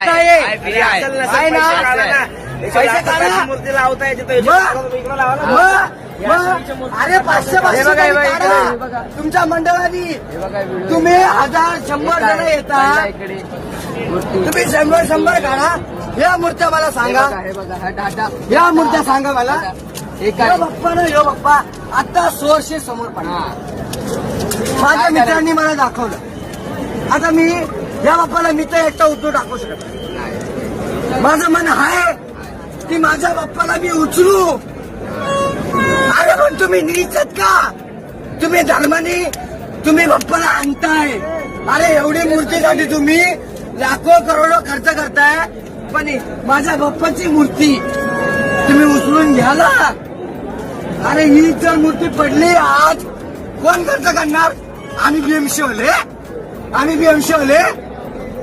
पैसे काढा मूर्ती लावताय अरे 500 तुमच्या मंडळाने तुम्ही 1000-100 जण येता तुम्ही 100 काढा. या मूर्त्या मला सांगा या मूर्त्या सांगा मला बाप्पा ना यो बाप्पा आता सोर्से समोर पडला माझ्या मित्रांनी मला दाखवलं. आता मी या बाप्पाला मी तर एकटा उचलून टाकू शकत नाही. माझं मन आहे की माझ्या बाप्पाला मी उचलू. अरे पण तुम्ही नीचत का तुम्ही धर्माने तुम्ही बाप्पाला आणताय. अरे एवढी मूर्तीसाठी तुम्ही लाखो करोडो खर्च करताय पण माझ्या बाप्पाची मूर्ती तुम्ही उचलून घ्याला. अरे ही जर मूर्ती पडली आज कोण खर्च करणार. आम्ही बीएमसी होले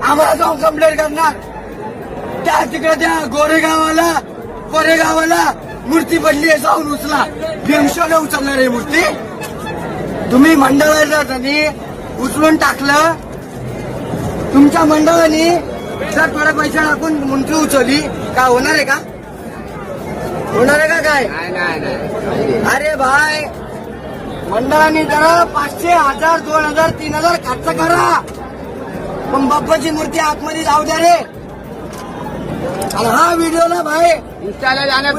आम्हाला जाऊन कंप्लेंट करणार. त्या तिकडे त्या गोरेगावाला कोरेगावाला मूर्ती पडली आहे जाऊन उचला. बीएमसीला उचलणार आहे मूर्ती. तुम्ही मंडळाला त्यांनी उचलून टाकलं. तुमच्या मंडळाने जर थोडे पैसे टाकून मूर्ती उचलली का होणार आहे का का काय. अरे भाई मंडळाने जरा 500, 1000, 2000, 3000 खर्च करा पण बाप्पाची मूर्ती आतमध्ये जाऊ द्या रे. आणि हा व्हिडिओ ना भाई इंस्टाला जाणं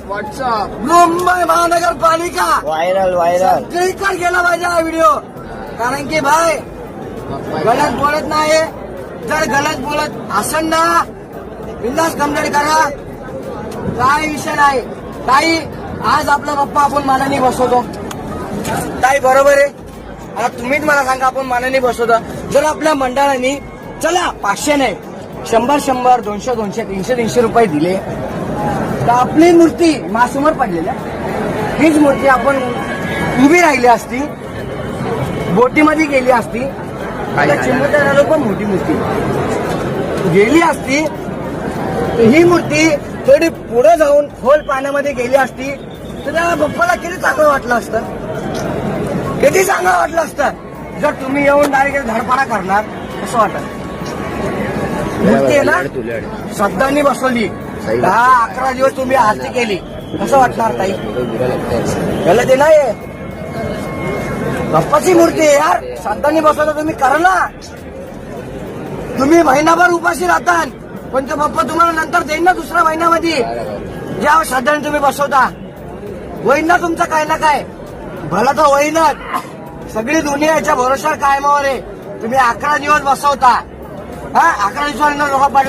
व्हॉट्सअप मुंबई महानगरपालिका व्हायरल सगळीकडे गेला पाहिजे हा व्हिडिओ. कारण की भाई गलत बोलत नाही. जर गलत बोलत असेल ना बिंदास कंप्लेंट करा. काय विषय नाही. ताई आज आपला बाप्पा आपण मानाने बसवतो. ताई बरोबर आहे. आता तुम्हीच मला सांगा आपण मानाने बसवतो. जर आपल्या मंडळाने चला 500 नाही 100, 200, 300 रुपये दिले तर आपली मूर्ती माझ्यासमोर पडलेल्या हीच मूर्ती आपण उभी राहिली असती बोटीमध्ये गेली असती चिमूटला पण मोठी मूर्ती गेली असती तर ही मूर्ती थोडी पुढे जाऊन खोल पाण्यामध्ये गेली असती तर त्या बाप्पाला किती चांगलं वाटलं असतं. किती चांगलं वाटलं असतं. जर तुम्ही येऊन डायरेक्ट धडपडा करणार कसं वाटत. मूर्ती आहे ना श्रद्धांनी बसवली 10-11 दिवस तुम्ही आरती केली कसं वाटणार ताई. त्याला ते नाही बाप्पाची मूर्ती आहे यार. श्रद्धांनी बसवलं तुम्ही करा ना. तुम्ही महिनाभर उपाशी राहता पण तो बाप्पा तुम्हाला नंतर देईन ना दुसऱ्या महिन्यामध्ये ज्या श्रद्धाने तुम्ही बसवता. होईन ना तुमचं काय ना काय भला तर होईनच. सगळी दुनिया याच्या भरोशावर कायमावर आहे. तुम्ही 11 दिवस बसवता 11 दिवसानंतर लोक